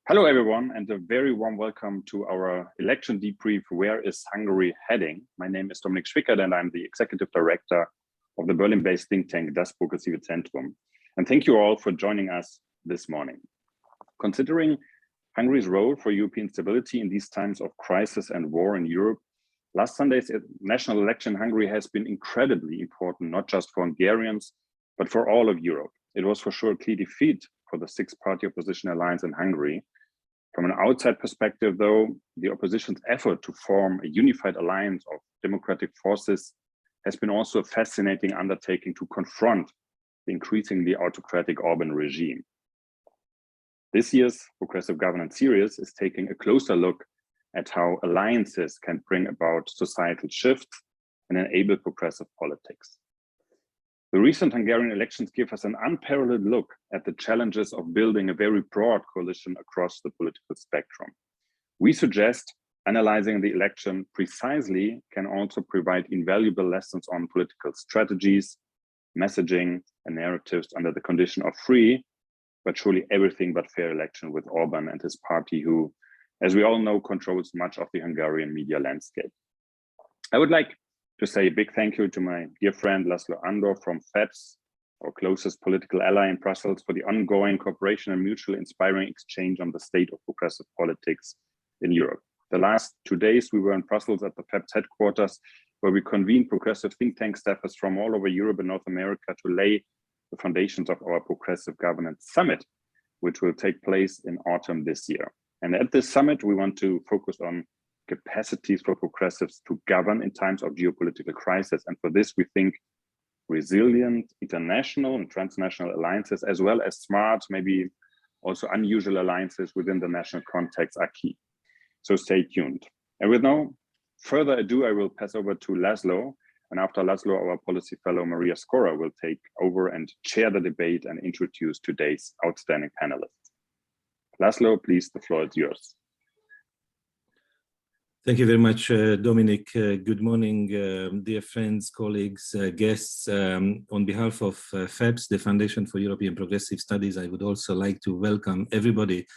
Hello, everyone, and a very warm welcome to our election debrief. Where is Hungary heading? My name is Dominik Schwickert, and I'm the Executive Director of the Berlin-based think tank Das Progressive Zentrum. And thank you all for joining us this morning. Considering Hungary's role for European stability in these times of crisis and war in Europe, last Sunday's national election in Hungary has been incredibly important, not just for Hungarians, but for all of Europe. It was for sure a clear defeat for the six-party opposition alliance in Hungary. From an outside perspective, though, the opposition's effort to form a unified alliance of democratic forces has been also a fascinating undertaking to confront the increasingly autocratic Orban regime. This year's Progressive Governance series is taking a closer look at how alliances can bring about societal shifts and enable progressive politics. The recent Hungarian elections give us an unparalleled look at the challenges of building a very broad coalition across the political spectrum. We suggest analyzing the election precisely can also provide invaluable lessons on political strategies, messaging, and narratives under the condition of free, but surely everything but fair election with Orban and his party, who, as we all know, controls much of the Hungarian media landscape. I would like to say a big thank you to my dear friend László Andor from FEPS, our closest political ally in Brussels, for the ongoing cooperation and mutually inspiring exchange on the state of progressive politics in Europe. The last 2 days we were in Brussels at the FEPS headquarters, where we convened progressive think tank staffers from all over Europe and North America to lay the foundations of our Progressive Governance Summit, which will take place in autumn this year. And at this summit, we want to focus on capacities for progressives to govern in times of geopolitical crisis. And for this, we think resilient international and transnational alliances, as well as smart, maybe also unusual alliances within the national context are key. So stay tuned. And with no further ado, I will pass over to László. And after László, our policy fellow Mariá Skóra will take over and chair the debate and introduce today's outstanding panelists. László, please, the floor is yours. Thank you very much, Dominik. Good morning, dear friends, colleagues, guests. On behalf of FEPS, the Foundation for European Progressive Studies, I would also like to welcome everybody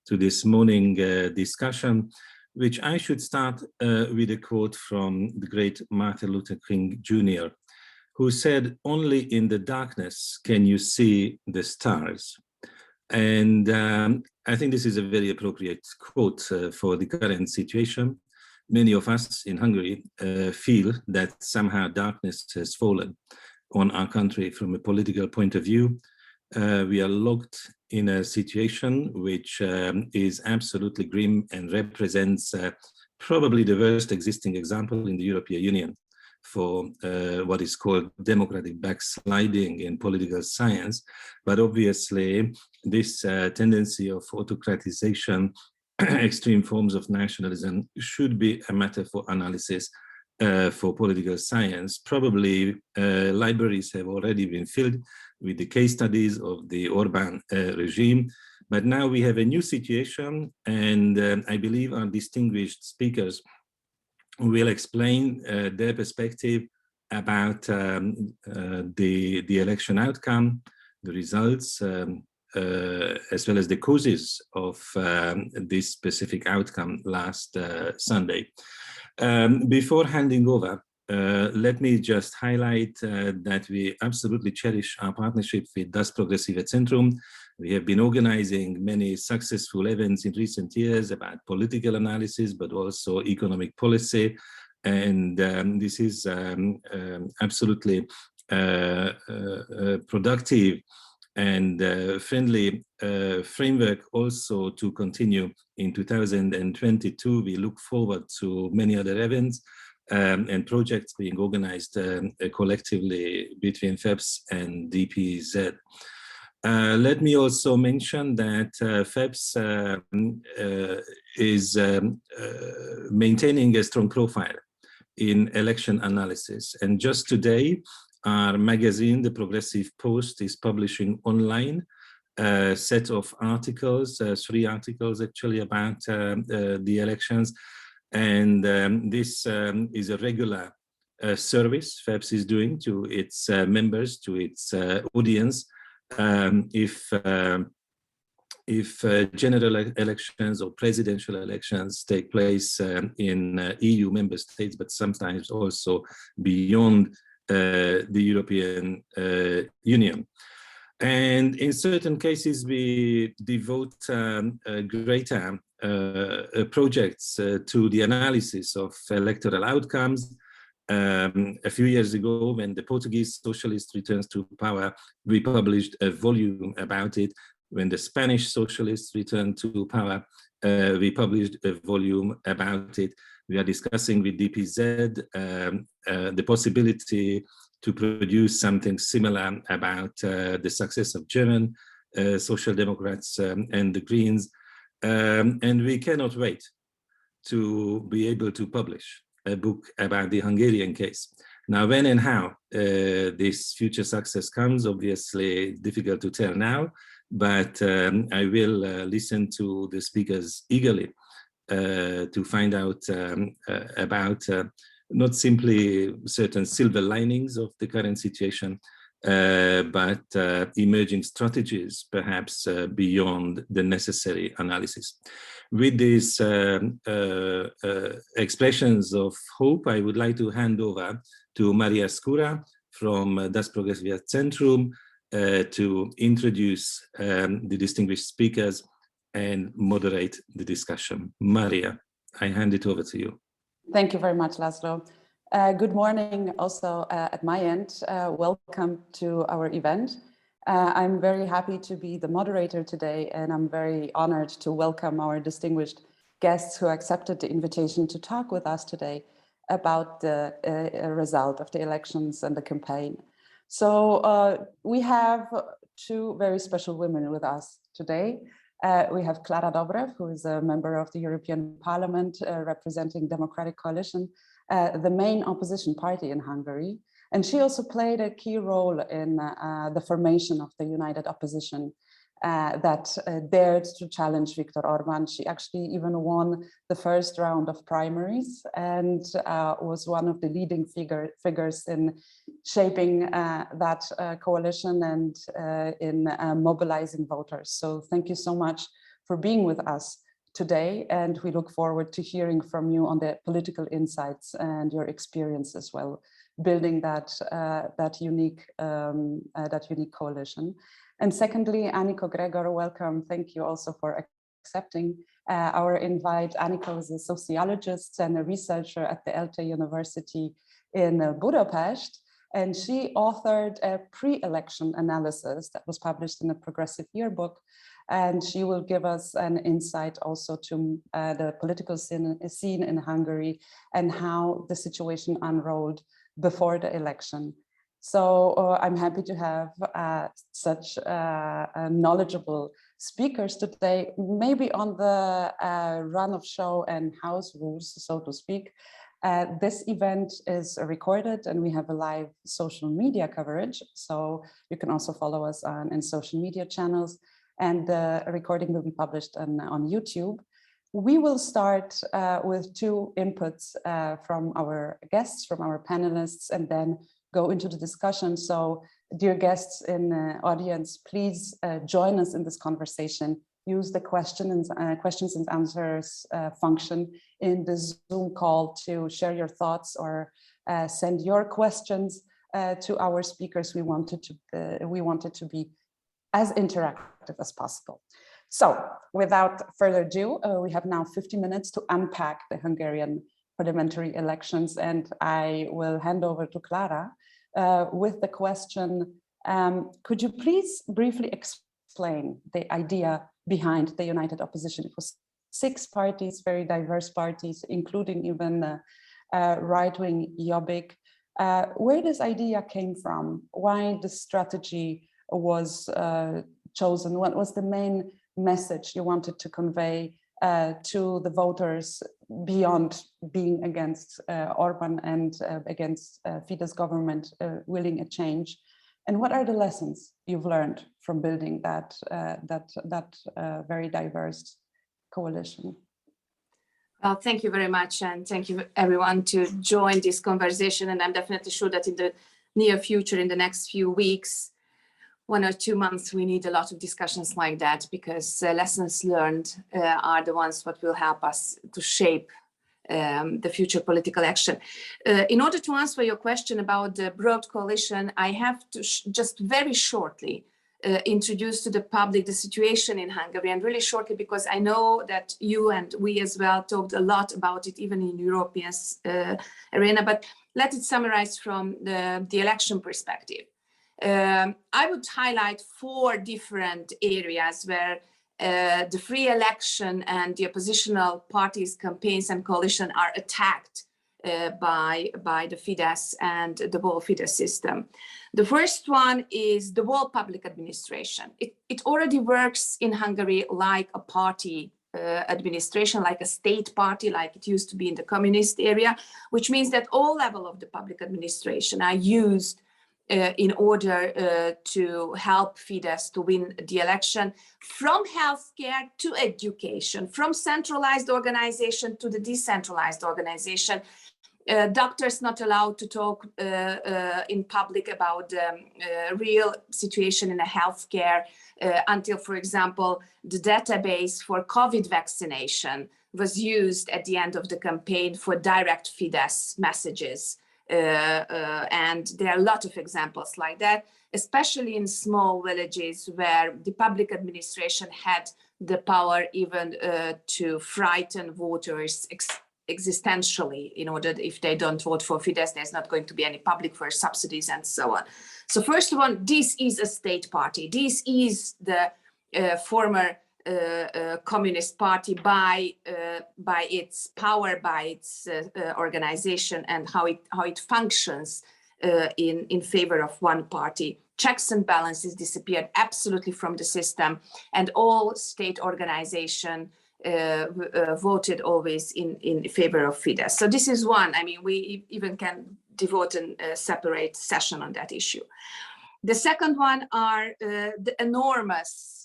to this morning discussion, which I should start with a quote from the great Martin Luther King Jr., who said, "Only in the darkness can you see the stars." And I think this is a very appropriate quote for the current situation. Many of us in Hungary feel that somehow darkness has fallen on our country from a political point of view. We are locked in a situation which is absolutely grim and represents probably the worst existing example in the European Union for what is called democratic backsliding in political science. But obviously, this tendency of autocratization, extreme forms of nationalism should be a matter for analysis for political science. Probably libraries have already been filled with the case studies of the Orban regime, but now we have a new situation, and I believe our distinguished speakers will explain their perspective about the election outcome, the results, as well as the causes of this specific outcome last Sunday. Before handing over, let me just highlight that we absolutely cherish our partnership with Das Progressive Zentrum. We have been organizing many successful events in recent years about political analysis, but also economic policy. And this is absolutely productive and friendly framework also to continue in 2022. We look forward to many other events and projects being organized collectively between FEPS and DPZ. Let me also mention that FEPS is maintaining a strong profile in election analysis. And just today, our magazine, The Progressive Post, is publishing online a set of articles, 3 articles actually, about the elections. And this is a regular service FEPS is doing to its members, to its audience. If if general elections or presidential elections take place in EU member states, but sometimes also beyond the European Union. And in certain cases, we devote greater projects to the analysis of electoral outcomes. A few years ago, when the Portuguese socialist returns to power, we published a volume about it. When the Spanish socialists returned to power, we published a volume about it. We are discussing with DPZ the possibility to produce something similar about the success of German Social Democrats and the Greens. And we cannot wait to be able to publish a book about the Hungarian case. Now, when and how this future success comes, obviously difficult to tell now, but I will listen to the speakers eagerly to find out about not simply certain silver linings of the current situation, but emerging strategies, perhaps beyond the necessary analysis. With these expressions of hope, I would like to hand over to Mariá Skóra from Das Progressive Zentrum to introduce the distinguished speakers and moderate the discussion. Mariá, I hand it over to you. Thank you very much, László. Good morning also at my end. Welcome to our event. I'm very happy to be the moderator today, and I'm very honored to welcome our distinguished guests who accepted the invitation to talk with us today about the result of the elections and the campaign. So we have two very special women with us today. We have Klára Dobrev, who is a member of the European Parliament representing Democratic Coalition, the main opposition party in Hungary. And she also played a key role in the formation of the united opposition that dared to challenge Viktor Orbán. She actually even won the first round of primaries and was one of the leading figures in shaping that coalition and in mobilizing voters. So thank you so much for being with us today, and we look forward to hearing from you on the political insights and your experience as well, building that unique coalition. And secondly, Anikó, Gregor, welcome. Thank you also for accepting our invite. Anikó is a sociologist and a researcher at the ELTE University in Budapest, and she authored a pre-election analysis that was published in a Progressive Yearbook, and she will give us an insight also to the political scene in Hungary and how the situation unrolled before the election. So I'm happy to have such knowledgeable speakers today. Maybe on the run of show and house rules, so to speak. This event is recorded and we have a live social media coverage. So you can also follow us in social media channels, and the recording will be published on YouTube. We will start with two inputs from our guests, from our panelists, and then go into the discussion. So dear guests in the audience, please join us in this conversation. Use the questions and answers function in the Zoom call to share your thoughts or send your questions to our speakers. We wanted to be as interactive as possible. So without further ado, we have now 50 minutes to unpack the Hungarian parliamentary elections, and I will hand over to Klára with the question, could you please briefly explain the idea behind the united opposition? It was 6 parties, very diverse parties, including even the right-wing Jobbik. Where this idea came from, why the strategy was chosen, what was the main message you wanted to convey to the voters beyond being against Orbán and against Fidesz government willing a change, and what are the lessons you've learned from building that very diverse coalition? Well, thank you very much, and thank you everyone to join this conversation. And I'm definitely sure that in the near future, in the next few weeks, 1 or 2 months, we need a lot of discussions like that, because lessons learned are the ones what will help us to shape the future political action. In order to answer your question about the broad coalition, I have to just very shortly introduce to the public the situation in Hungary, and really shortly, because I know that you and we as well talked a lot about it, even in European arena, but let it summarize from the election perspective. I would highlight 4 different areas where the free election and the oppositional parties' campaigns and coalition are attacked by the Fidesz and the whole Fidesz system. The first one is the whole public administration. It already works in Hungary like a party administration, like a state party, like it used to be in the communist area, which means that all levels of the public administration are used in order to help Fidesz to win the election, from healthcare to education, from centralized organization to the decentralized organization. Doctors not allowed to talk in public about the real situation in the healthcare until, for example, the database for COVID vaccination was used at the end of the campaign for direct Fidesz messages. And there are a lot of examples like that, especially in small villages where the public administration had the power even to frighten voters existentially, in order that if they don't vote for Fidesz, there's not going to be any public first subsidies and so on. So first of all, this is a state party. This is the former Communist Party by its power, by its organization, and how it functions in favor of one party. Checks and balances disappeared absolutely from the system, and all state organization voted always in favor of Fidesz. So this is one. I mean, we even can devote a separate session on that issue. The second one are the enormous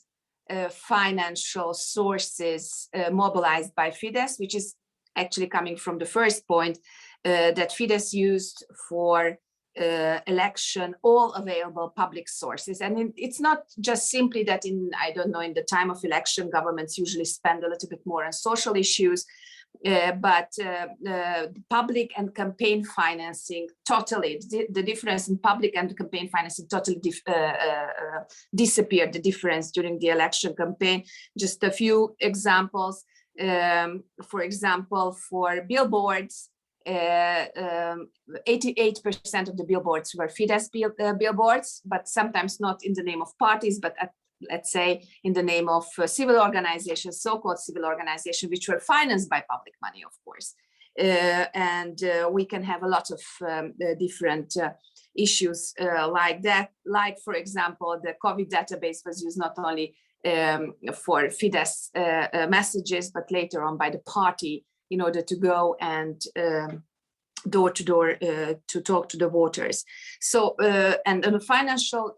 financial sources mobilized by Fidesz, which is actually coming from the first point that Fidesz used for election all available public sources. And it's not just simply that in the time of election, governments usually spend a little bit more on social issues, but public and campaign financing totally, the difference in public and campaign financing totally disappeared, the difference during the election campaign. Just a few examples. For example, for billboards, 88% of the billboards were Fidesz billboards, but sometimes not in the name of parties, but let's say in the name of civil organizations, so-called civil organizations, which were financed by public money, of course. And we can have a lot of different issues like that. Like, for example, the COVID database was used not only for Fidesz messages, but later on by the party in order to go and door to door to talk to the voters. So, and on the financial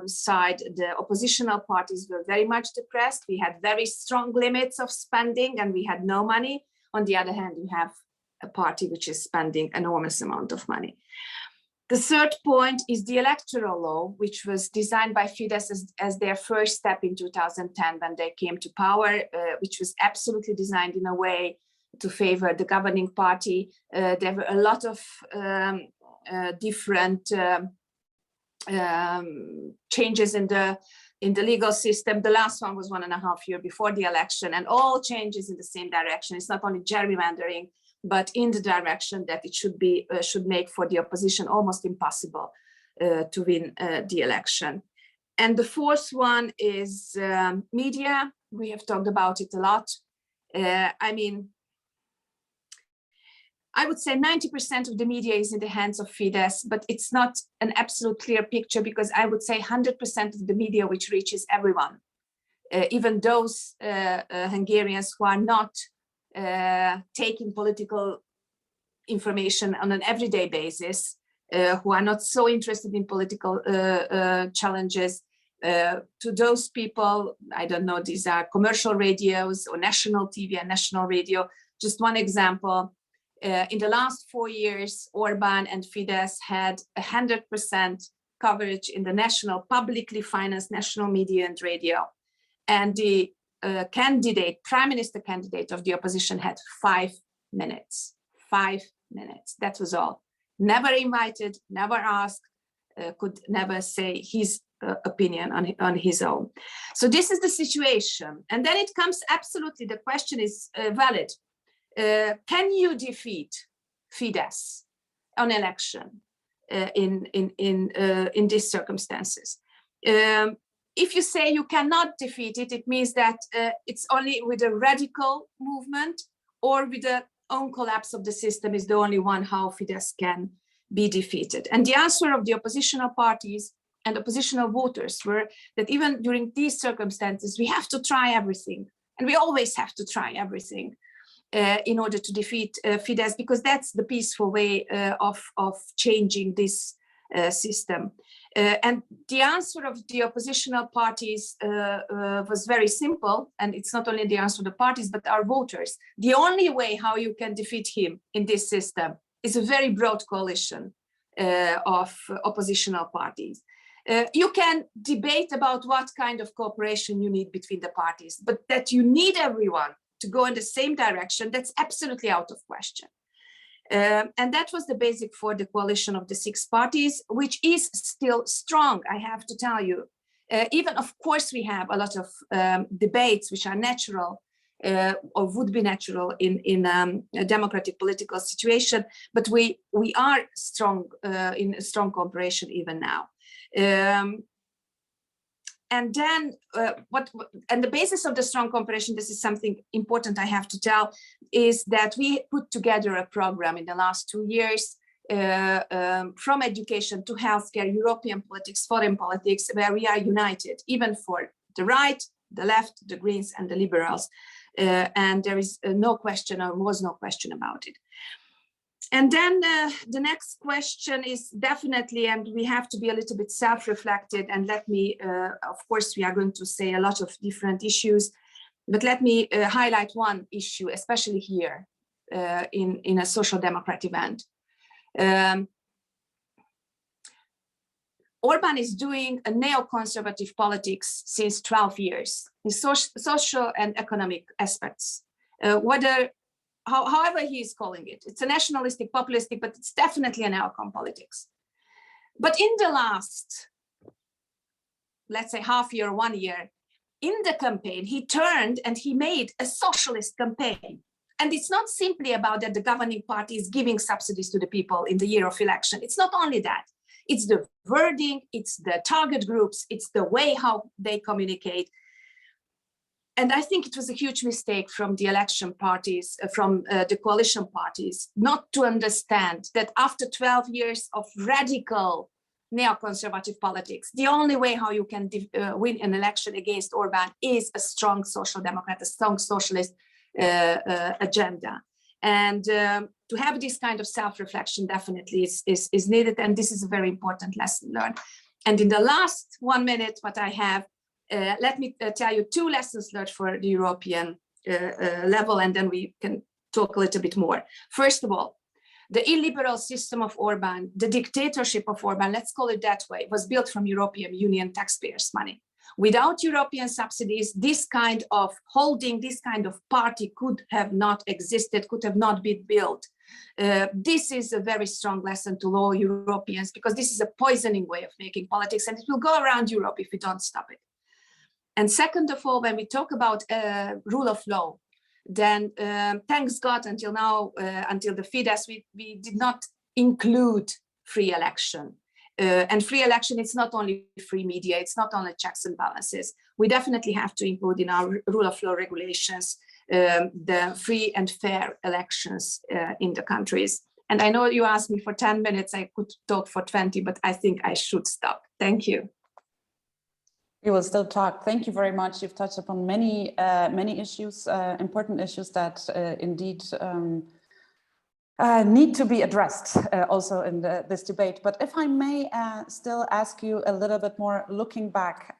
side, the oppositional parties were very much depressed. We had very strong limits of spending and we had no money. On the other hand, you have a party which is spending enormous amount of money. The third point is the Electoral Law, which was designed by Fidesz as their first step in 2010 when they came to power, which was absolutely designed in a way to favor the governing party. There were a lot of different changes in the legal system. The last one was 1.5 years before the election, and all changes in the same direction. It's not only gerrymandering, but in the direction that it should make for the opposition almost impossible to win the election. And the fourth one is media. We have talked about it a lot. I mean, I would say 90% of the media is in the hands of Fidesz, but it's not an absolute clear picture, because I would say 100% of the media which reaches everyone, even those Hungarians who are not taking political information on an everyday basis, who are not so interested in political challenges. To those people, I don't know, these are commercial radios or national TV and national radio. Just one example. In the last 4 years, Orbán and Fidesz had 100% coverage in the national, publicly financed national media and radio. And the prime minister candidate of the opposition had 5 minutes. 5 minutes, that was all. Never invited, never asked, could never say his opinion on his own. So this is the situation. And then it comes, absolutely, the question is valid. Can you defeat Fidesz on election in these circumstances? If you say you cannot defeat it, it means that it's only with a radical movement or with the own collapse of the system is the only one how Fidesz can be defeated. And the answer of the oppositional parties and oppositional voters were that even during these circumstances, we have to try everything. And we always have to try everything in order to defeat Fidesz, because that's the peaceful way of changing this system. And the answer of the oppositional parties was very simple, and it's not only the answer of the parties, but our voters. The only way how you can defeat him in this system is a very broad coalition of oppositional parties. You can debate about what kind of cooperation you need between the parties, but that you need everyone to go in the same direction, that's absolutely out of question. And that was the basic for the coalition of the 6 parties, which is still strong, I have to tell you. Even, of course, we have a lot of debates which are natural or would be natural in a democratic political situation, but we are strong in strong cooperation even now. And then and the basis of the strong cooperation, this is something important I have to tell, is that we put together a program in the last 2 years from education to healthcare, European politics, foreign politics, where we are united, even for the right, the left, the Greens and the Liberals. And there is no question, or was no question about it. And then the next question is definitely, and we have to be a little bit self-reflected, and let me, of course, we are going to say a lot of different issues, but let me highlight one issue, especially here in a social democrat event. Orban is doing a neoconservative politics since 12 years in social and economic aspects. However he is calling it, it's a nationalistic, populistic, but it's definitely a neocon politics. But in the last, let's say half year, 1 year, in the campaign, he turned and he made a socialist campaign. And it's not simply about that the governing party is giving subsidies to the people in the year of election. It's not only that. It's the wording, it's the target groups, it's the way how they communicate. And I think it was a huge mistake from the election parties, from the coalition parties, not to understand that after 12 years of radical neoconservative politics, the only way how you can win an election against Orban is a strong social democrat, a strong socialist agenda. And to have this kind of self-reflection definitely is needed. And this is a very important lesson learned. And in the last 1 minute, what I have, let me tell you 2 lessons learned for the European level, and then we can talk a little bit more. First of all, the illiberal system of Orban, the dictatorship of Orban, let's call it that way, was built from European Union taxpayers' money. Without European subsidies, this kind of holding, this kind of party could have not existed, could have not been built. This is a very strong lesson to all Europeans, because this is a poisoning way of making politics, and it will go around Europe if we don't stop it. And second of all, when we talk about rule of law, then thanks God, until now, until the Fidesz, we did not include free election. And free election, it's not only free media, it's not only checks and balances. We definitely have to include in our rule of law regulations the free and fair elections in the countries. And I know you asked me for 10 minutes, I could talk for 20, but I think I should stop. Thank you. We will still talk. Thank you very much. You've touched upon many issues, important issues that indeed need to be addressed also in this debate. But if I may still ask you a little bit more, looking back,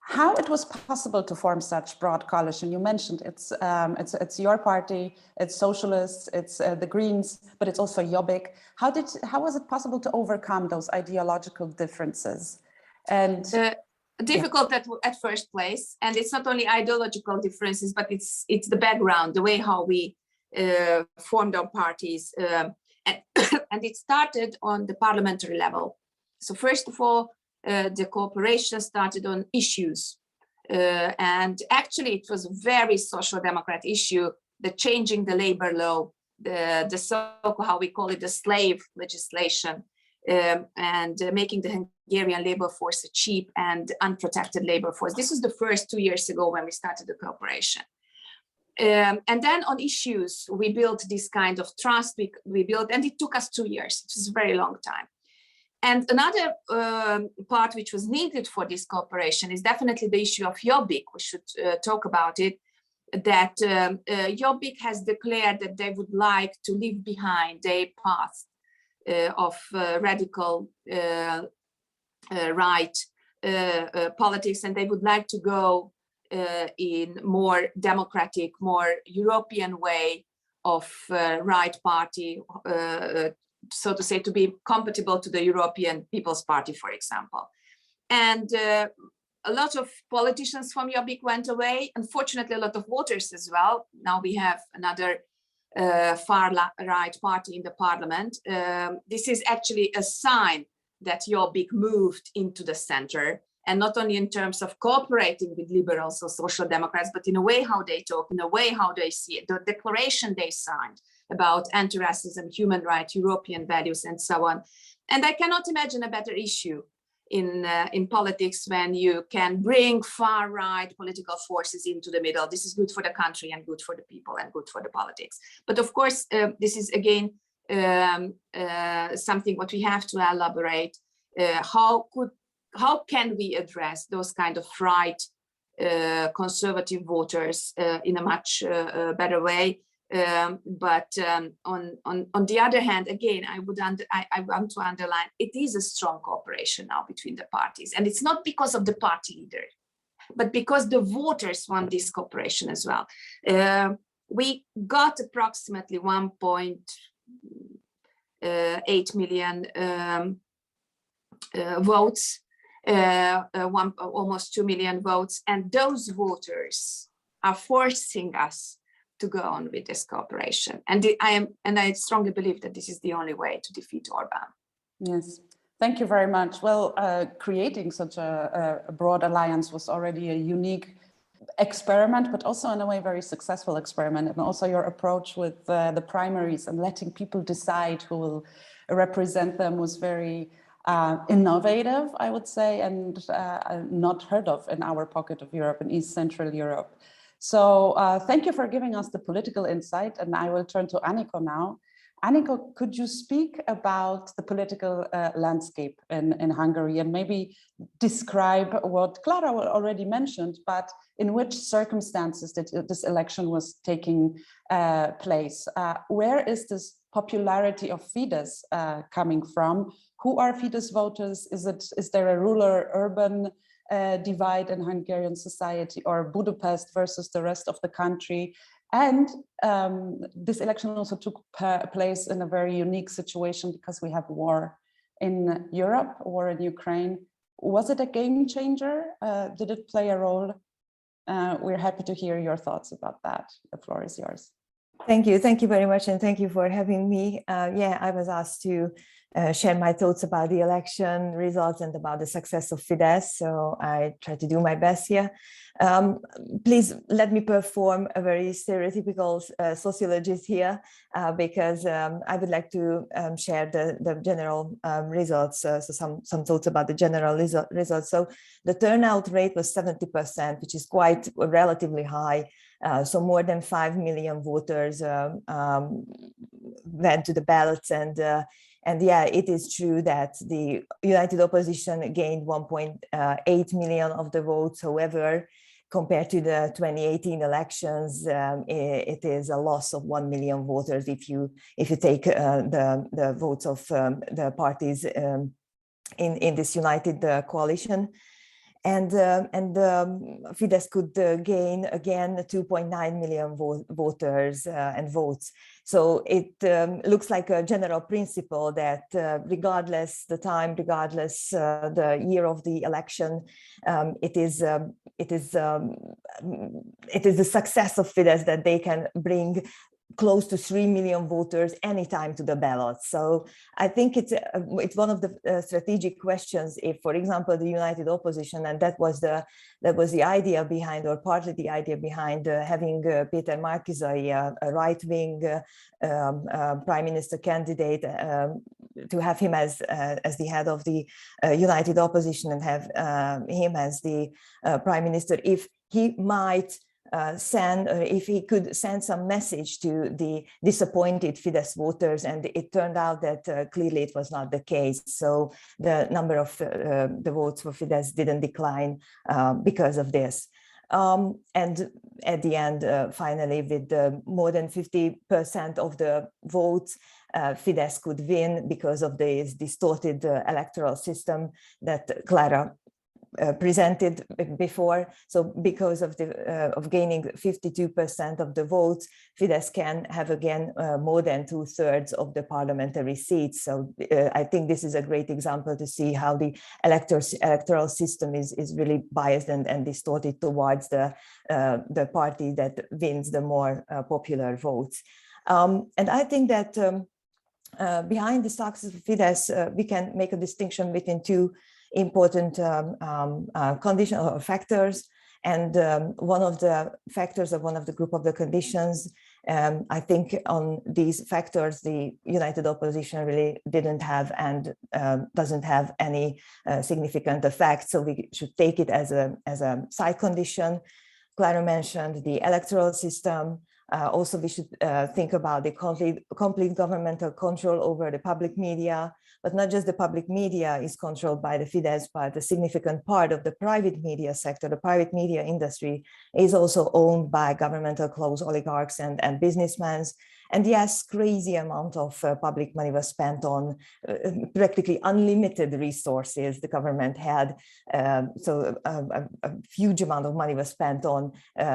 how it was possible to form such broad coalition. You mentioned it's your party, it's socialists, it's the Greens, but it's also Jobbik. How was it possible to overcome those ideological differences? And difficult at first place, and it's not only ideological differences, but it's the background, the way how we formed our parties, and it started on the parliamentary level. So first of all, the cooperation started on issues, and actually it was a very social democrat issue, the changing the labor law, the how we call it, the slave legislation, and making the Hungarian labor force a cheap and unprotected labor force. This was the first 2 years ago when we started the cooperation. And then on issues, we built this kind of trust, we built, and it took us 2 years. It was a very long time. And another part which was needed for this cooperation is definitely the issue of Jobbik. We should talk about it, that Jobbik has declared that they would like to leave behind their past of radical right politics, and they would like to go in more democratic, more European way of right party, so to say, to be compatible to the European People's Party, for example. And a lot of politicians from Jobbik went away. Unfortunately, a lot of voters as well. Now we have another far right party in the parliament. This is actually a sign that Jobbik moved into the center, and not only in terms of cooperating with liberals or social democrats, but in a way how they talk, in a way how they see it, the declaration they signed about anti-racism, human rights, European values, and so on. And I cannot imagine a better issue in politics when you can bring far-right political forces into the middle. This is good for the country and good for the people and good for the politics. But of course, this is again something what we have to elaborate. How can we address those kind of right conservative voters in a much better way? But on the other hand, again, I want to underline, it is a strong cooperation now between the parties, and it's not because of the party leader, but because the voters want this cooperation as well. We got approximately 1.8 million votes, almost 2 million votes, and those voters are forcing us to go on with this cooperation. And I strongly believe that this is the only way to defeat Orbán. Yes, thank you very much. Well, creating such a broad alliance was already a unique experiment, but also in a way very successful experiment. And also your approach with the primaries and letting people decide who will represent them was very innovative, I would say, and not heard of in our pocket of Europe, in East Central Europe. So thank you for giving us the political insight, and I will turn to Anikó now. Anikó, could you speak about the political landscape in Hungary and maybe describe what Klára already mentioned, but in which circumstances this election was taking place? Where is this popularity of Fidesz coming from? Who are Fidesz voters? Is there a rural-urban divide in Hungarian society, or Budapest versus the rest of the country? And this election also took place in a very unique situation because we have war in Europe, war in Ukraine. Was it a game changer? Did it play a role? We're happy to hear your thoughts about that. The floor is yours. Thank you very much, and thank you for having me. Yeah, I was asked to share my thoughts about the election results and about the success of Fidesz, so I try to do my best here. Please let me perform a very stereotypical sociologist here, because I would like to share the general results, so some thoughts about the general results. So the turnout rate was 70%, which is quite relatively high. So more than 5 million voters went to the ballots, and yeah, it is true that the United Opposition gained 1.8 million of the votes. However, compared to the 2018 elections, it is a loss of 1 million voters if you take the votes of the parties in this united coalition. And Fidesz could gain again 2.9 million voters and votes. So it looks like a general principle that regardless the time, regardless the year of the election, it is the success of Fidesz that they can bring close to 3 million voters anytime to the ballot. So I think it's one of the strategic questions if, for example, the united opposition, and that was the idea behind, or partly the idea behind having Péter Márki-Zay, a right-wing prime minister candidate, to have him as the head of the united opposition and have him as the prime minister, if he might if he could send some message to the disappointed Fidesz voters, and it turned out that clearly it was not the case. So the number of the votes for Fidesz didn't decline because of this. And at the end, finally, with more than 50% of the votes, Fidesz could win because of this distorted electoral system that Klára presented before. So because of gaining 52% of the votes, Fidesz can have again more than 2/3 of the parliamentary seats. So I think this is a great example to see how the electoral system is really biased and distorted towards the party that wins the more popular votes. And I think that behind the success of Fidesz, we can make a distinction between two important conditions or factors, and one of the factors of one of the group of the conditions, I think on these factors the united opposition really didn't have and doesn't have any significant effect, so we should take it as a side condition. Klára mentioned the electoral system. Also, we should think about the complete governmental control over the public media, but not just the public media is controlled by the Fidesz, but a significant part of the private media sector, the private media industry, is also owned by governmental close oligarchs and businessmen. And yes, crazy amount of public money was spent on practically unlimited resources the government had. So a huge amount of money was spent on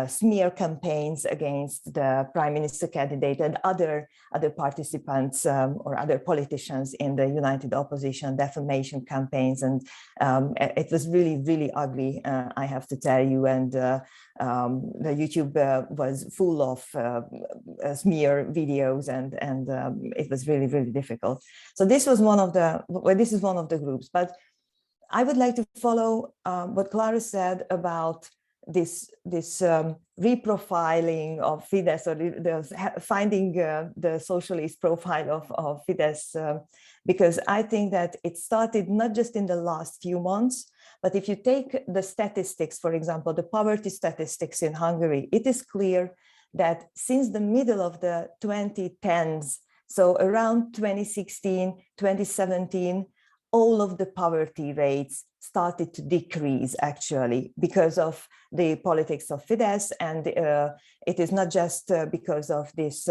smear campaigns against the prime minister candidate and other participants or other politicians in the united opposition, defamation campaigns. And it was really, really ugly, I have to tell you. And the YouTube was full of smear videos, and it was really, really difficult. So this was one of the groups. But I would like to follow what Klára said about this reprofiling of Fidesz, or finding the socialist profile of Fidesz, because I think that it started not just in the last few months, but if you take the statistics, for example, the poverty statistics in Hungary, it is clear that since the middle of the 2010s, so around 2016, 2017, all of the poverty rates started to decrease actually because of the politics of Fidesz. And it is not just because of this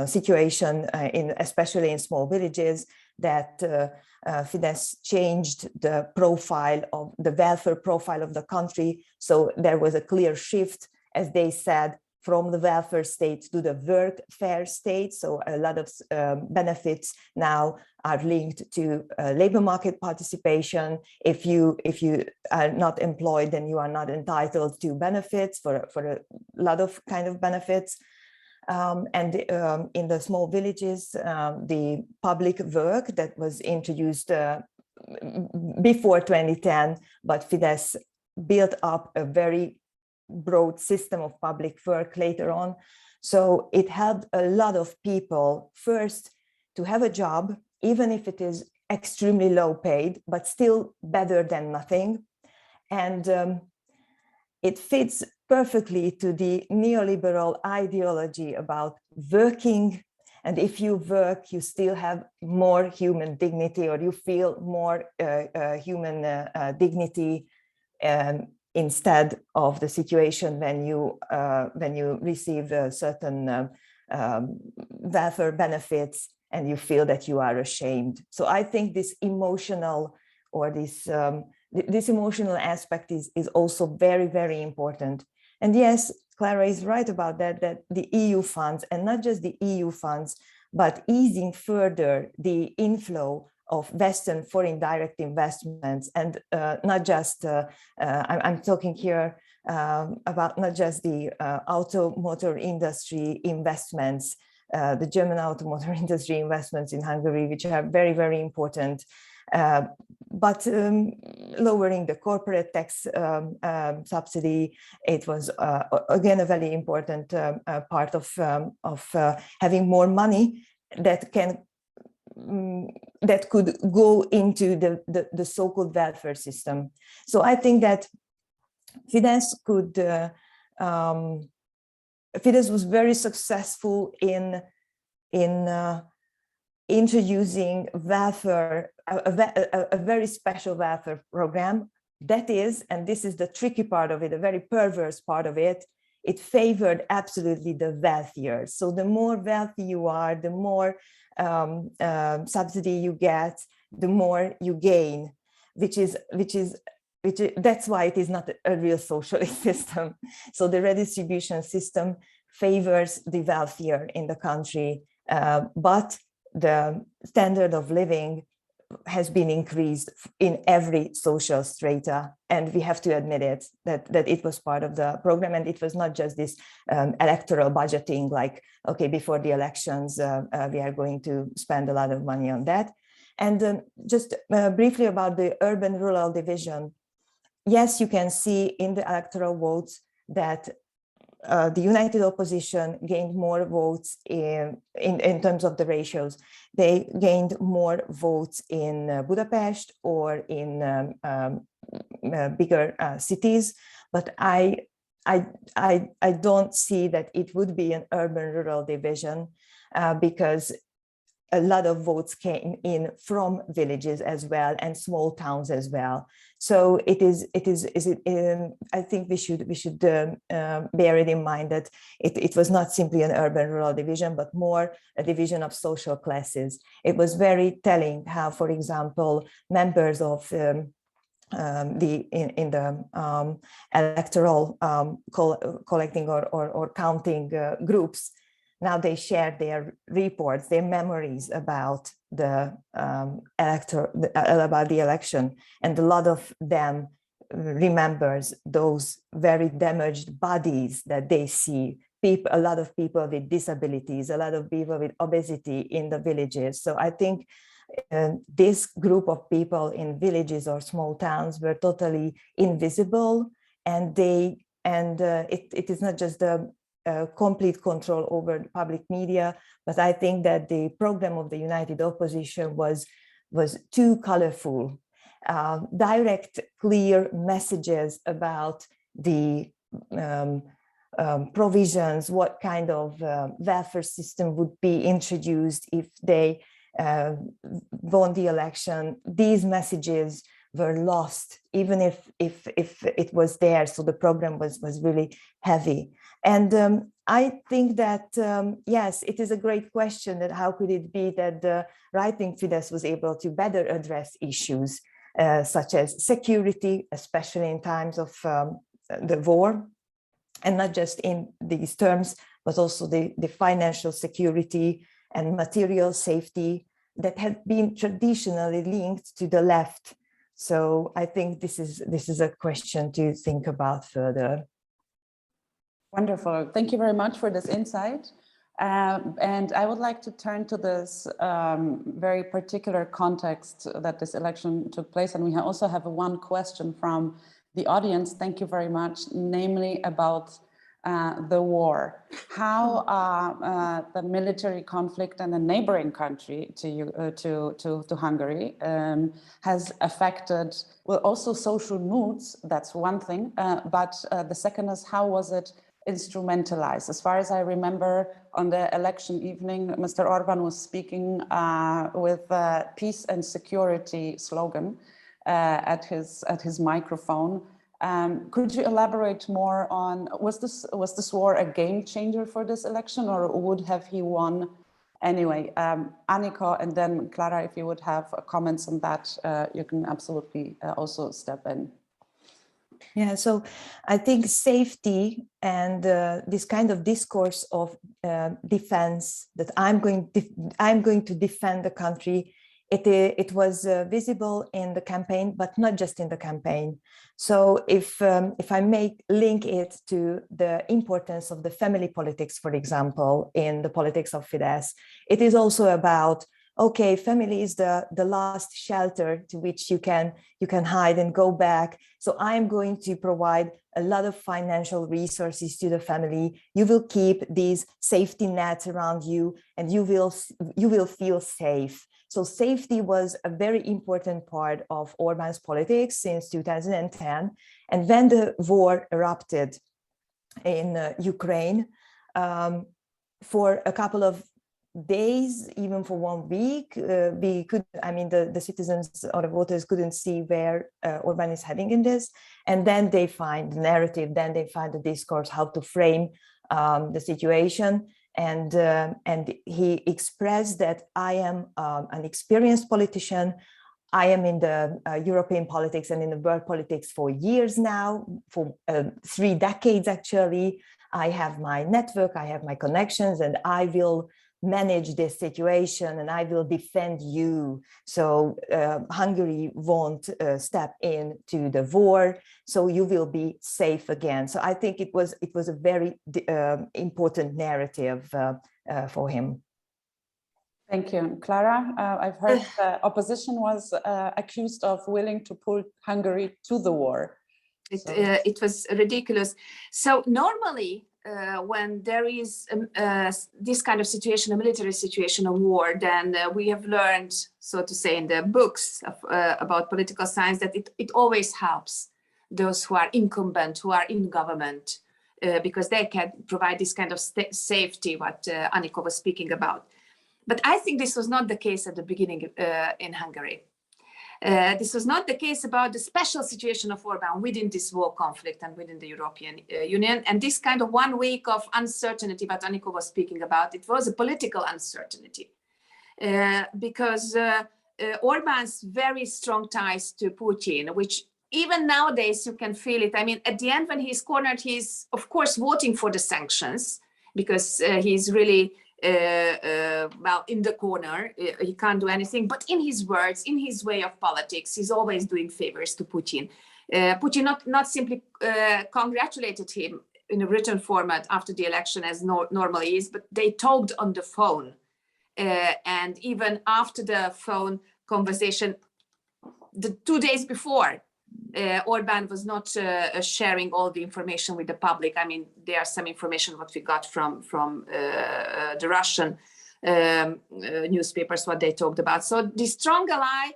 situation, especially in small villages, that Fidesz changed the profile of the welfare profile of the country. So there was a clear shift, as they said, from the welfare state to the workfare state. So a lot of benefits now are linked to labor market participation. If you are not employed, then you are not entitled to benefits for a lot of kind of benefits. And in the small villages, the public work that was introduced before 2010, but Fidesz built up a very broad system of public work later on. So it helped a lot of people first to have a job, even if it is extremely low paid, but still better than nothing. And it fits perfectly to the neoliberal ideology about working. And if you work, you still have more human dignity, or you feel more human dignity instead of the situation when you receive certain welfare benefits and you feel that you are ashamed. So I think this emotional or this this emotional aspect is also very, very important. And yes, Klára is right about that, that the EU funds, and not just the EU funds, but easing further the inflow of Western foreign direct investments, and not just, I'm talking here about not just the automotive industry investments, the German automotive industry investments in Hungary, which are very, very important, but lowering the corporate tax subsidy, it was again a very important part of having more money that could go into the so-called welfare system. So I think that Fidesz was very successful in introducing welfare, a very special welfare program. That is, and this is the tricky part of it, a very perverse part of it, it favored absolutely the wealthier. So the more wealthy you are, the more subsidy you get, the more you gain, that's why it is not a real socialist system. So the redistribution system favors the wealthier in the country, but the standard of living has been increased in every social strata, and we have to admit it, that it was part of the program, and it was not just this electoral budgeting, like, okay, before the elections, we are going to spend a lot of money on that. And just briefly about the urban-rural division, yes, you can see in the electoral votes that the united opposition gained more votes in terms of the ratios. They gained more votes in Budapest or in bigger cities, but I don't see that it would be an urban-rural division because a lot of votes came in from villages as well and small towns as well. So I think we should bear it in mind that it was not simply an urban-rural division, but more a division of social classes. It was very telling how, for example, members of in the electoral collecting or counting groups, now they share their reports, their memories about the about the election, and a lot of them remembers those very damaged bodies that they see. A lot of people with disabilities, a lot of people with obesity in the villages. So I think this group of people in villages or small towns were totally invisible, and it is not just the complete control over public media, but I think that the program of the united opposition was too colorful. Direct, clear messages about the provisions, what kind of welfare system would be introduced if they won the election. These messages were lost, even if it was there. So the program was really heavy. And I think that, yes, it is a great question that how could it be that the right-wing Fidesz was able to better address issues such as security, especially in times of the war, and not just in these terms, but also the financial security and material safety that had been traditionally linked to the left. So I think this is a question to think about further. Wonderful. Thank you very much for this insight. And I would like to turn to this very particular context that this election took place. And we also have one question from the audience. Thank you very much, namely about the war. How the military conflict in the neighboring country to Hungary has affected, well, also social moods. That's one thing. But the second is, how was it instrumentalized? As far as I remember, on the election evening, Mr. Orbán was speaking with peace and security slogan at his microphone. Could you elaborate more on, was this war a game changer for this election, or would have he won Anyway, Anikó and then Klára, if you would have comments on that, you can absolutely also step in. Yeah, so I think safety and this kind of discourse of defense, that I'm going to defend the country, it was visible in the campaign, but not just in the campaign. So if I link it to the importance of the family politics, for example, in the politics of Fidesz, it is also about, okay, family is the last shelter to which you can hide and go back. So I'm going to provide a lot of financial resources to the family. You will keep these safety nets around you, and you will feel safe. So safety was a very important part of Orbán's politics since 2010. And when the war erupted in Ukraine, for a couple of days, even for 1 week, the citizens or the voters couldn't see where Orbán is heading in this. And then they find the narrative, then they find the discourse, how to frame the situation. And he expressed that I am an experienced politician. I am in the European politics and in the world politics for years now, for 3 decades actually. I have my network, I have my connections, and I will manage this situation and I will defend you. So Hungary won't step into the war, so you will be safe again. So I think it was a very important narrative for him. Thank you. Klára, I've heard the opposition was accused of willing to pull Hungary to the war. It was ridiculous. So normally, when there is this kind of situation, a military situation, a war, then we have learned, so to say, in the books about political science, that it always helps those who are incumbent, who are in government, because they can provide this kind of safety, what Anikó was speaking about. But I think this was not the case at the beginning in Hungary. This was not the case about the special situation of Orbán within this war conflict and within the European Union. And this kind of 1 week of uncertainty that Anikó was speaking about, it was a political uncertainty because Orbán's very strong ties to Putin, which even nowadays you can feel it. I mean, at the end when he's cornered, he's of course voting for the sanctions because he's really well, in the corner, he can't do anything, but in his words, in his way of politics, he's always doing favors to Putin. Putin not simply congratulated him in a written format after the election as normally is, but they talked on the phone. And even after the phone conversation, the 2 days before, Orbán was not sharing all the information with the public. I mean, there are some information what we got from the Russian newspapers, what they talked about. So the strong ally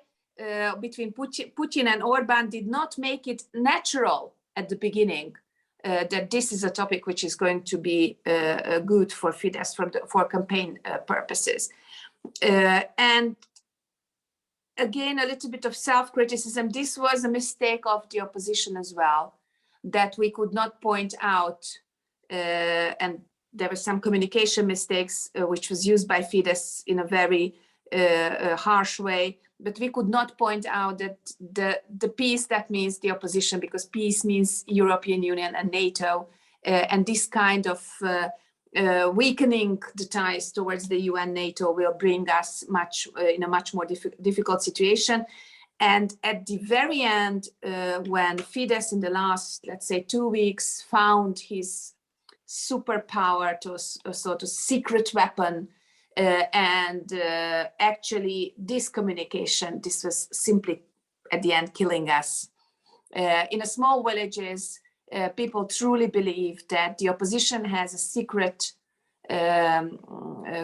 between Putin and Orbán did not make it natural at the beginning that this is a topic which is going to be good for Fidesz for campaign purposes. And again, a little bit of self-criticism. This was a mistake of the opposition as well, that we could not point out, and there were some communication mistakes which was used by Fidesz in a very harsh way, but we could not point out that the peace, that means the opposition, because peace means European Union and NATO, and this kind of weakening the ties towards the UN, NATO will bring us in a much more difficult situation. And at the very end, when Fidesz in the last, let's say, 2 weeks found his superpower, to a sort of secret weapon, and actually this communication, this was simply at the end killing us. In a small villages, people truly believe that the opposition has a secret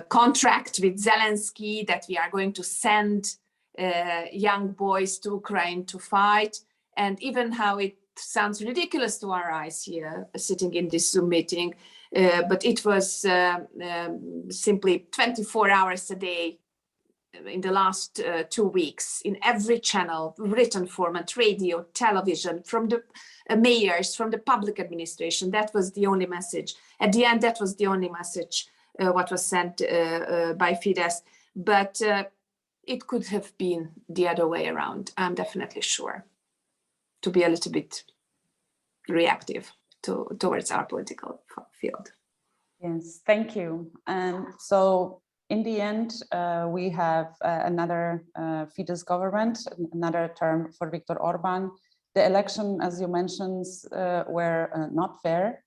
contract with Zelensky, that we are going to send young boys to Ukraine to fight. And even how it sounds ridiculous to our eyes here, sitting in this Zoom meeting, but it was simply 24 hours a day in the last 2 weeks, in every channel, written format, radio, television, from the mayors, from the public administration. That was the only message. At the end, that was the only message what was sent by Fidesz, but it could have been the other way around. I'm definitely sure, to be a little bit reactive towards our political field. Yes, thank you. And so in the end, we have another Fidesz government, another term for Viktor Orbán. The election, as you mentioned, were not fair,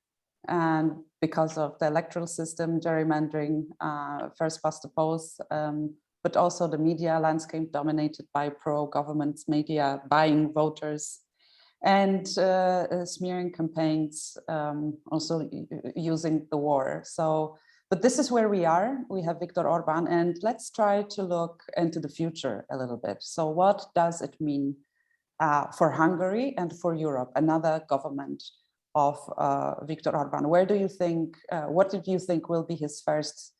and because of the electoral system, gerrymandering, first past the post, but also the media landscape dominated by pro-government media buying voters, and smearing campaigns, also using the war. So, but this is where we are. We have Viktor Orbán, and let's try to look into the future a little bit. So what does it mean for Hungary and for Europe, another government of Viktor Orbán? Where do you think, what did you think will be his first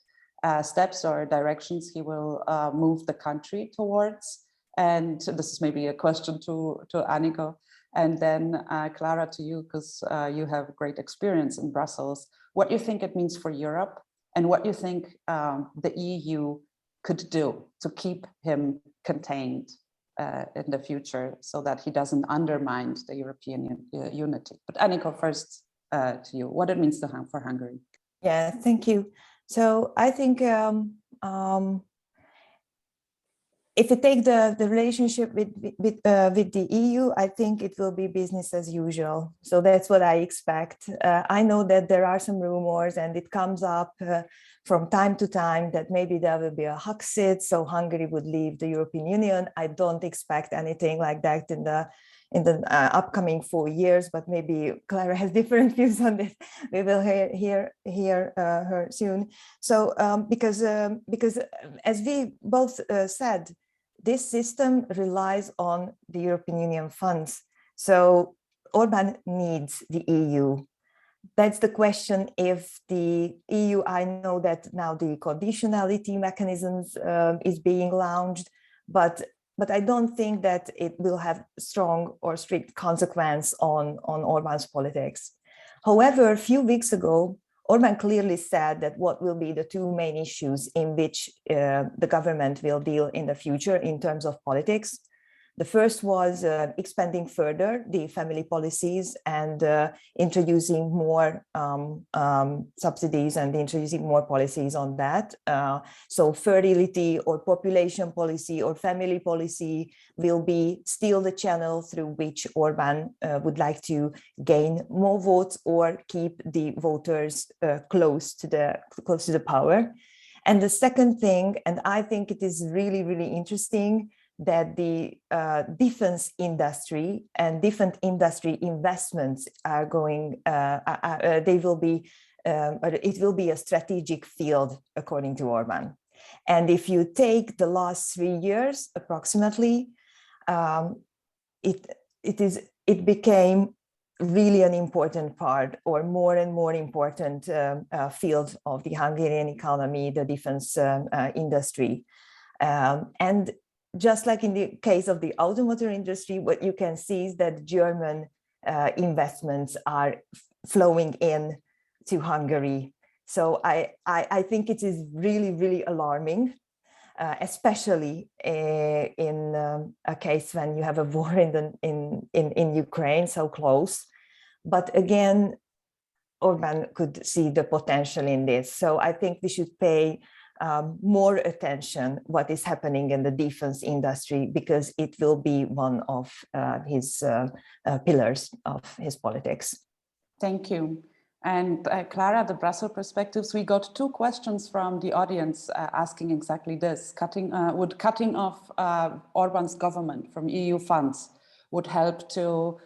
steps or directions he will move the country towards? And this is maybe a question to Anikó. And then Klára, to you, because you have great experience in Brussels. What do you think it means for Europe, and what you think the EU could do to keep him contained in the future so that he doesn't undermine the European unity? But Anikó, first to you, what it means for Hungary. Yeah, thank you. So I think if you take the relationship with the EU, I think it will be business as usual. So that's what I expect. I know that there are some rumors, and it comes up from time to time that maybe there will be a Huxit, so Hungary would leave the European Union. I don't expect anything like that in the upcoming 4 years, but maybe Klára has different views on this. We will hear her soon. So because as we both said, this system relies on the European Union funds. So Orbán needs the EU. That's the question. If the EU, I know that now the conditionality mechanisms is being launched, but I don't think that it will have strong or strict consequence on Orbán's politics. However, a few weeks ago, Orbán clearly said that what will be the two main issues in which the government will deal in the future in terms of politics. The first was expanding further the family policies and introducing more subsidies and introducing more policies on that. So fertility or population policy or family policy will be still the channel through which Orbán would like to gain more votes or keep the voters close to the power. And the second thing, and I think it is really, really interesting, that the defense industry and different industry investments are going, it will be a strategic field according to Orbán. And if you take the last 3 years approximately, it became really an important part, or more and more important field of the Hungarian economy, the defense industry. And just like in the case of the automotive industry, what you can see is that German investments are flowing in to Hungary. So I think it is really, really alarming, especially in a case when you have a war in Ukraine so close. But again, Orbán could see the potential in this. So I think we should pay more attention what is happening in the defense industry, because it will be one of his pillars of his politics. Thank you. And Klára, the Brussels perspectives, we got 2 questions from the audience asking exactly this. Would cutting off Orbán's government from EU funds would help to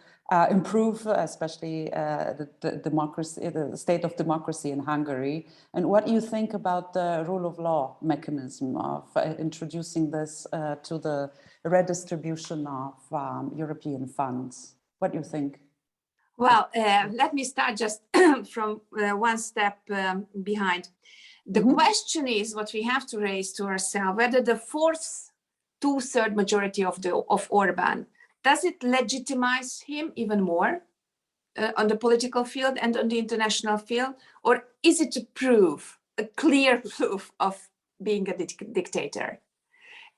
improve, especially the democracy, the state of democracy in Hungary? And what do you think about the rule of law mechanism of introducing this to the redistribution of European funds? What do you think? Well, let me start just from one step behind. The question is what we have to raise to ourselves, whether the fourth 2/3 majority of Orbán, does it legitimize him even more on the political field and on the international field, or is it a proof a clear proof of being a dictator.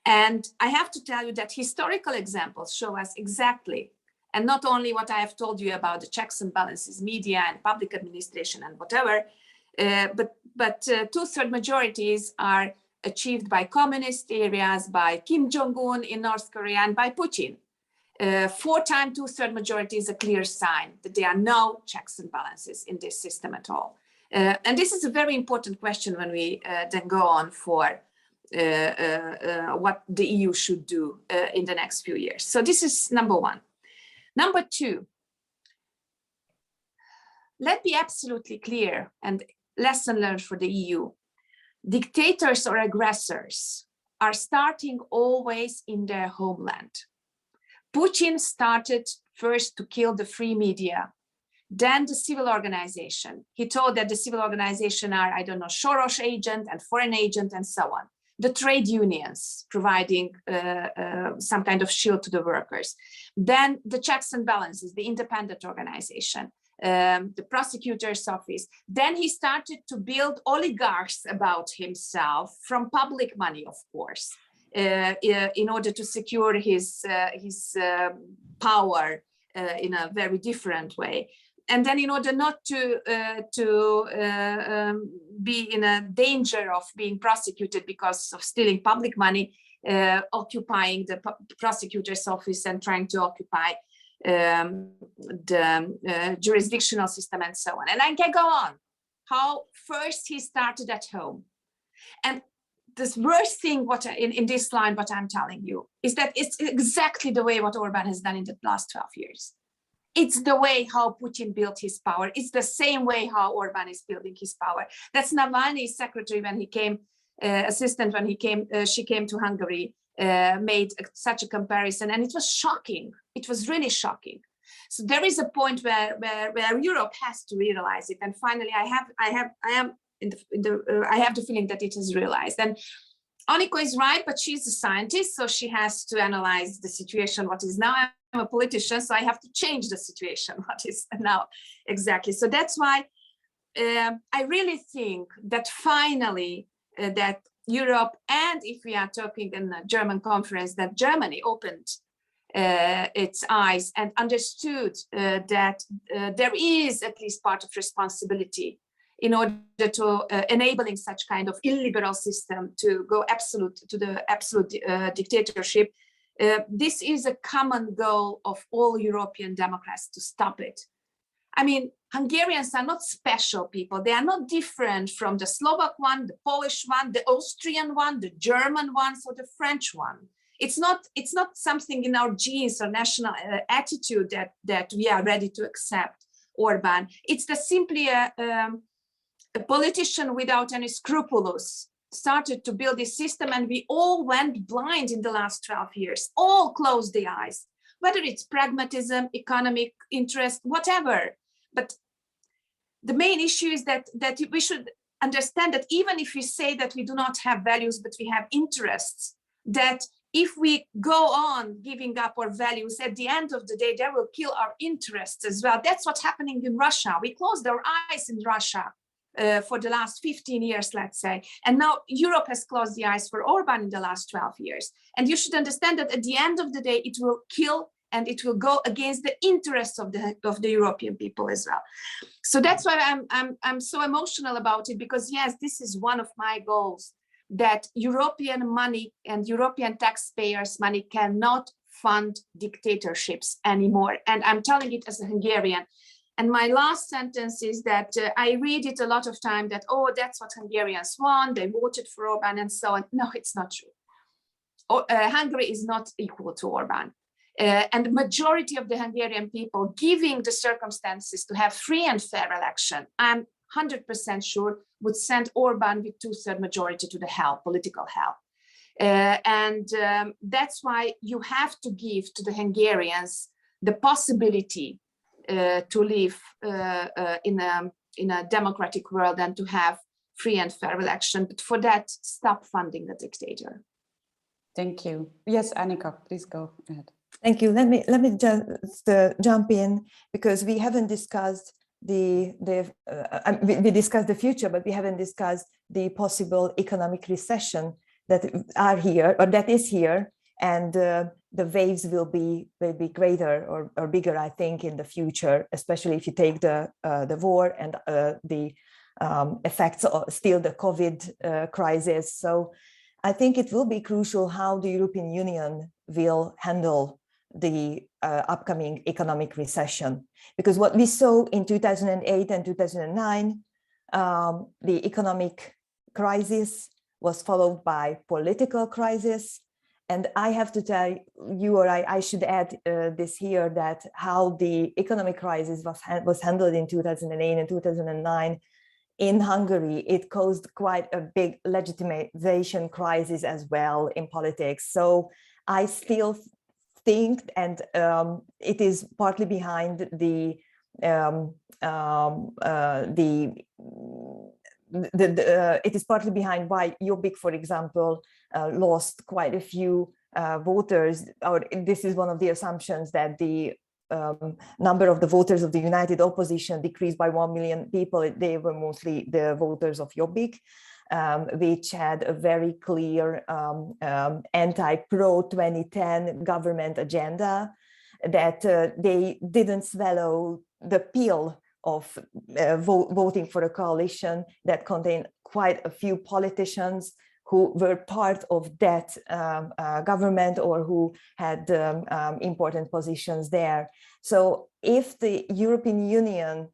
And I have to tell you that historical examples show us exactly, and not only what I have told you about the checks and balances, media and public administration and whatever, but two-thirds majorities are achieved by communist areas, by Kim Jong-un in North Korea, and by Putin. 4-time two-thirds majority is a clear sign that there are no checks and balances in this system at all. And this is a very important question when we then go on for what the EU should do in the next few years. So this is number one. Number two, let's be absolutely clear, and lesson learned for the EU. Dictators or aggressors are starting always in their homeland. Putin started first to kill the free media, then the civil organization. He told that the civil organization are, I don't know, Soros agent and foreign agent and so on. The trade unions providing some kind of shield to the workers. Then the checks and balances, the independent organization, the prosecutor's office. Then he started to build oligarchs about himself from public money, of course, in order to secure his power in a very different way. And then in order not to be in a danger of being prosecuted because of stealing public money, occupying the prosecutor's office and trying to occupy the jurisdictional system and so on. And I can go on. How first he started at home. And the worst thing in this line, what I'm telling you, is that it's exactly the way what Orbán has done in the last 12 years. It's the way how Putin built his power. It's the same way how Orbán is building his power. That's Navalny's secretary when he came, assistant when he came, she came to Hungary, made such a comparison, and it was shocking. It was really shocking. So there is a point where Europe has to realize it. And finally, I have the feeling that it is realized. And Anikó is right, but she's a scientist, so she has to analyze the situation, what is now. I'm a politician, so I have to change the situation, what is now exactly. So that's why I really think that finally that Europe, and if we are talking in a German conference, that Germany opened its eyes and understood that there is at least part of responsibility in order to enabling such kind of illiberal system to go to the absolute dictatorship. This is a common goal of all European democrats to stop it. I mean, Hungarians are not special people. They are not different from the Slovak one, the Polish one, the Austrian one, the German one, or the French one. It's not something in our genes or national attitude that we are ready to accept Orbán. It's simply a politician without any scrupulous started to build this system, and we all went blind in the last 12 years, all closed the eyes, whether it's pragmatism, economic interest, whatever. But the main issue is that we should understand that even if we say that we do not have values, but we have interests, that if we go on giving up our values, at the end of the day, they will kill our interests as well. That's what's happening in Russia. We closed our eyes in Russia for the last 15 years, let's say. And now Europe has closed the eyes for Orbán in the last 12 years. And you should understand that at the end of the day, it will kill and it will go against the interests of the European people as well. So that's why I'm so emotional about it, because yes, this is one of my goals, that European money and European taxpayers' money cannot fund dictatorships anymore. And I'm telling it as a Hungarian. And my last sentence is that I read it a lot of time that, oh, that's what Hungarians want, they voted for Orbán and so on. No, it's not true. Hungary is not equal to Orbán. And the majority of the Hungarian people, giving the circumstances to have free and fair election, I'm 100% sure would send Orbán with 2/3 majority to the hell, political hell. That's why you have to give to the Hungarians the possibility to live in a democratic world and to have free and fair election. But for that, stop funding the dictator. Thank you. Yes, Anikó, please go ahead. Thank you. Let me just jump in, because we haven't discussed we discussed the future, but we haven't discussed the possible economic recession that are here, or that is here, and the waves will be greater or bigger, I think, in the future, especially if you take the war and the effects of still the COVID crisis. So I think it will be crucial how the European Union will handle the upcoming economic recession, because what we saw in 2008 and 2009, the economic crisis was followed by political crisis. And I have to tell you, or I should add this here, that how the economic crisis was handled in 2008 and 2009 in Hungary, it caused quite a big legitimization crisis as well in politics. So I still think, and it is partly behind it is partly behind why Jobbik, for example, lost quite a few voters. Or this is one of the assumptions, that the number of the voters of the united opposition decreased by 1 million people. They were mostly the voters of Jobbik, which had a very clear anti-pro-2010 government agenda, that they didn't swallow the pill of voting for a coalition that contained quite a few politicians who were part of that government, or who had important positions there. So if the European Union,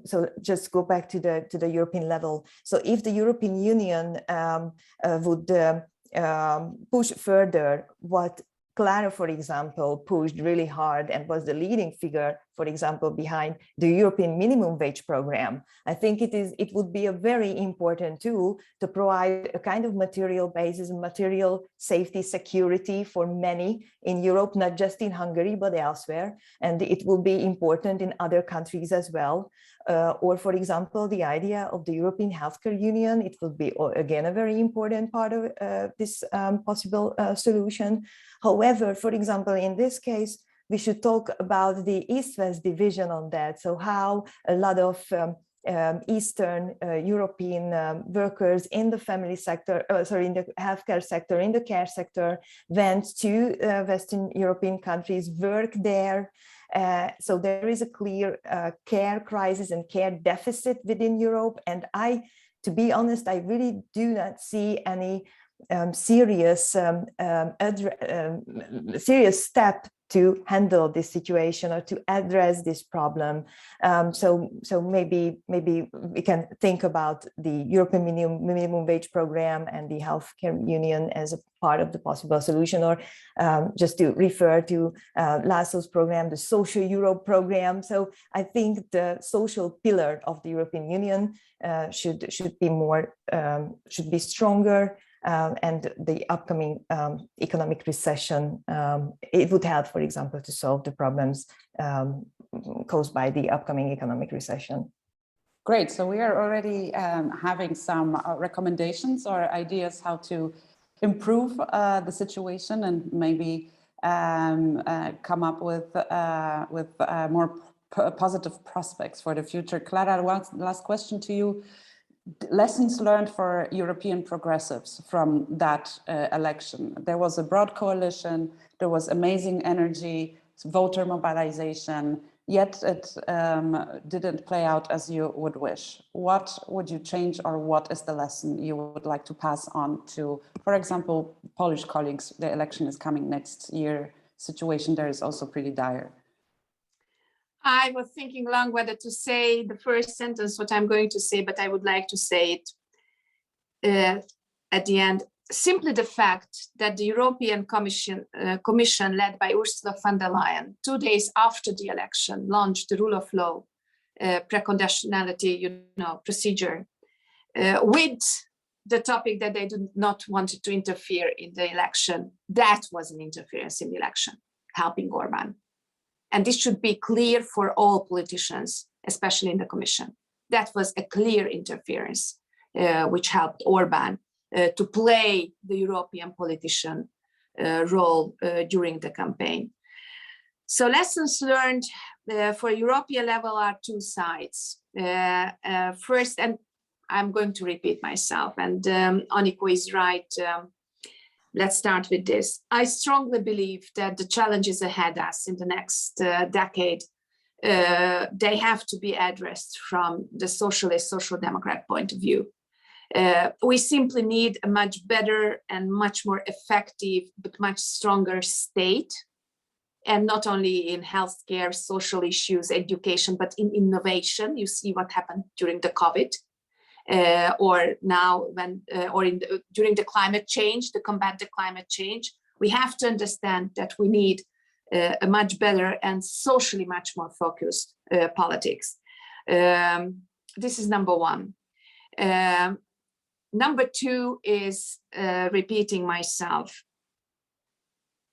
so just go back to the European level. So if the European Union would push further what Klára, for example, pushed really hard and was the leading figure, for example, behind the European minimum wage program, I think it would be a very important tool to provide a kind of material basis, material safety, security for many in Europe, not just in Hungary, but elsewhere. And it will be important in other countries as well. Or, for example, the idea of the European Healthcare Union, it will be, again, a very important part of this possible solution. However, for example, in this case, we should talk about the East-West division on that. So how a lot of Eastern European workers in the family sector, in the healthcare sector, in the care sector, went to Western European countries, work there. So there is a clear care crisis and care deficit within Europe. And to be honest, I really do not see any serious step to handle this situation or to address this problem. So maybe we can think about the European minimum wage program and the healthcare union as a part of the possible solution, or just to refer to László's program, the Social Europe program. So I think the social pillar of the European Union should be stronger. And the upcoming economic recession, it would help, for example, to solve the problems caused by the upcoming economic recession. Great. So we are already having some recommendations or ideas how to improve the situation and maybe come up with more positive prospects for the future. Klára, last question to you. Lessons learned for European progressives from that election. There was a broad coalition, there was amazing energy, voter mobilization, yet it didn't play out as you would wish. What would you change, or what is the lesson you would like to pass on to, for example, Polish colleagues? The election is coming next year. Situation there is also pretty dire. I was thinking long whether to say the first sentence, what I'm going to say, but I would like to say it at the end. Simply the fact that the European Commission led by Ursula von der Leyen, 2 days after the election, launched the rule of law preconditionality, procedure, with the topic that they did not want to interfere in the election. That was an interference in the election, helping Orbán. And this should be clear for all politicians, especially in the Commission. That was a clear interference, which helped Orbán to play the European politician role during the campaign. So lessons learned for European level are two sides. First, and I'm going to repeat myself, and Anikó is right. Let's start with this. I strongly believe that the challenges ahead us in the next decade, they have to be addressed from the socialist, social democrat point of view. We simply need a much better and much more effective, but much stronger state. And not only in healthcare, social issues, education, but in innovation. You see what happened during the COVID, or now when, during the climate change, to combat the climate change. We have to understand that we need a much better and socially much more focused politics. This is number one. Number two is repeating myself.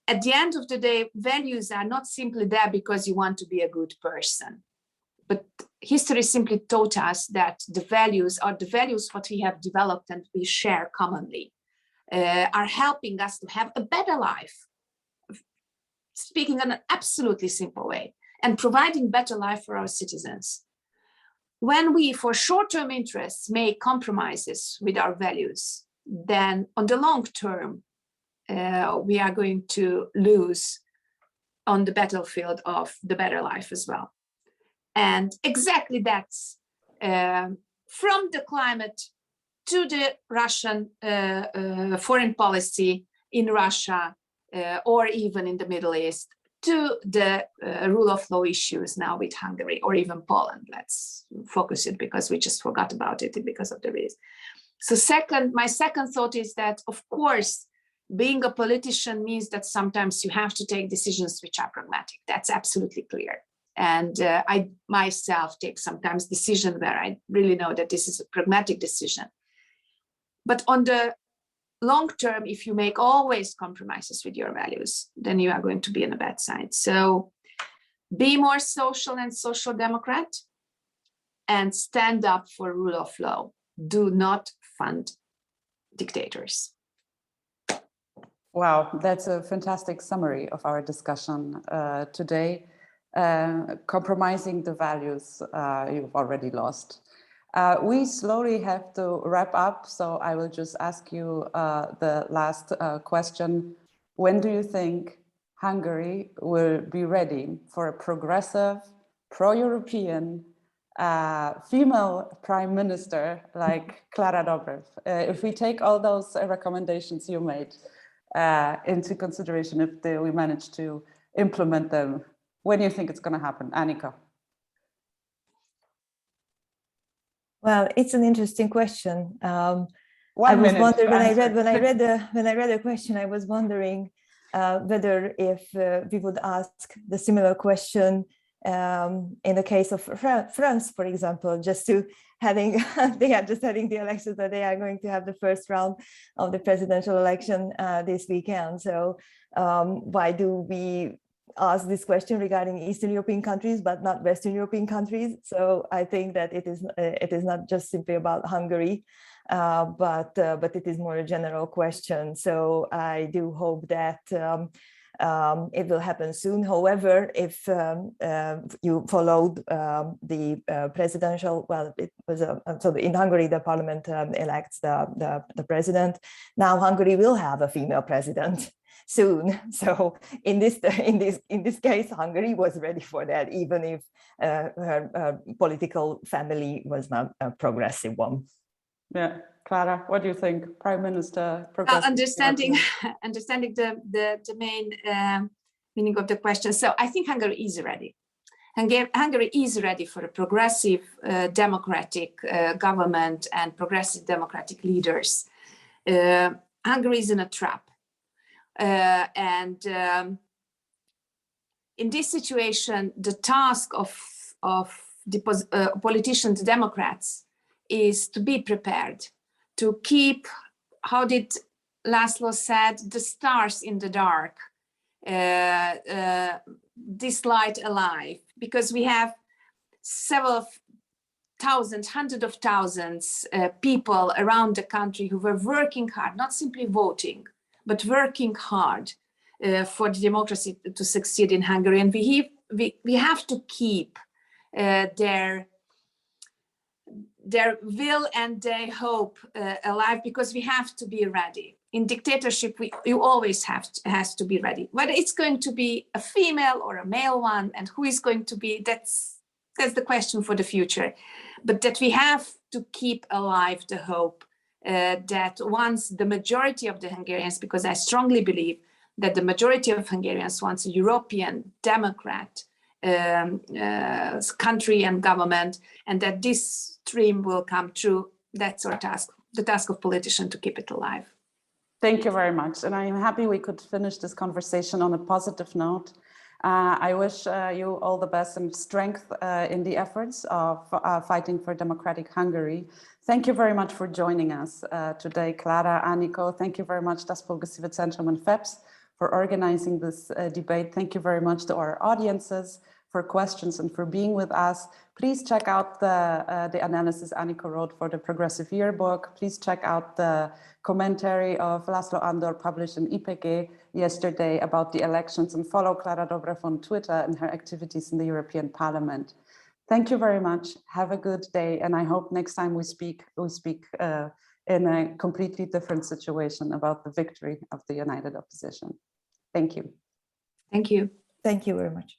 At the end of the day, values are not simply there because you want to be a good person. But history simply taught us that the values are the values what we have developed and we share commonly are helping us to have a better life, speaking in an absolutely simple way, and providing better life for our citizens. When we, for short-term interests, make compromises with our values, then on the long term, we are going to lose on the battlefield of the better life as well. And exactly that's from the climate to the Russian foreign policy in Russia or even in the Middle East, to the rule of law issues now with Hungary or even Poland. Let's focus it because we just forgot about it because of the reason. So my second thought is that, of course, being a politician means that sometimes you have to take decisions which are pragmatic. That's absolutely clear. And I myself take sometimes decisions where I really know that this is a pragmatic decision. But on the long term, if you make always compromises with your values, then you are going to be on a bad side. So be more social and social democrat and stand up for rule of law. Do not fund dictators. Wow, that's a fantastic summary of our discussion today. Compromising the values you've already lost. We slowly have to wrap up, so I will just ask you the last question. When do you think Hungary will be ready for a progressive, pro-European female prime minister like Klára Dobrev? If we take all those recommendations you made into consideration, if we manage to implement them, when do you think it's going to happen? Anikó. Well, it's an interesting question. I was wondering when I read the question, I was wondering whether if we would ask the similar question in the case of France, for example, just to having the elections, that they are going to have the first round of the presidential election this weekend. So why do we ask this question regarding Eastern European countries, but not Western European countries? So I think that it is not just simply about Hungary, but it is more a general question. So I do hope that it will happen soon. However, if you followed the presidential, well, it was so in Hungary the parliament elects the president. Now Hungary will have a female president soon. So in this case, Hungary was ready for that, even if her political family was not a progressive one. Yeah, Klára, what do you think? Prime Minister, understanding the main meaning of the question. So I think Hungary is ready. Hungary is ready for a progressive democratic government and progressive democratic leaders. Hungary is in a trap. And in this situation, the task of the politicians, Democrats, is to be prepared, to keep, how did László said, the stars in the dark, this light alive, because we have several thousands, hundreds of thousands people around the country who were working hard, not simply voting, but working hard for the democracy to succeed in Hungary. And we have to keep their will and their hope alive, because we have to be ready. In dictatorship, you always has to be ready. Whether it's going to be a female or a male one, and who is going to be, that's the question for the future. But that we have to keep alive the hope that once the majority of the Hungarians, because I strongly believe that the majority of Hungarians wants a European Democrat country and government, and that this dream will come true. That's our task, the task of politicians, to keep it alive. Thank you very much. And I'm happy we could finish this conversation on a positive note. I wish you all the best and strength in the efforts of fighting for democratic Hungary. Thank you very much for joining us today, Klára, Anikó. Thank you very much, Das Progressive Zentrum and FEPS, for organizing this debate. Thank you very much to our audiences for questions and for being with us. Please check out the analysis Anikó wrote for the Progressive Yearbook. Please check out the commentary of László Andor published in IPG yesterday about the elections, and follow Klára Dobrev on Twitter and her activities in the European Parliament. Thank you very much. Have a good day. And I hope next time we speak in a completely different situation about the victory of the united opposition. Thank you. Thank you. Thank you very much.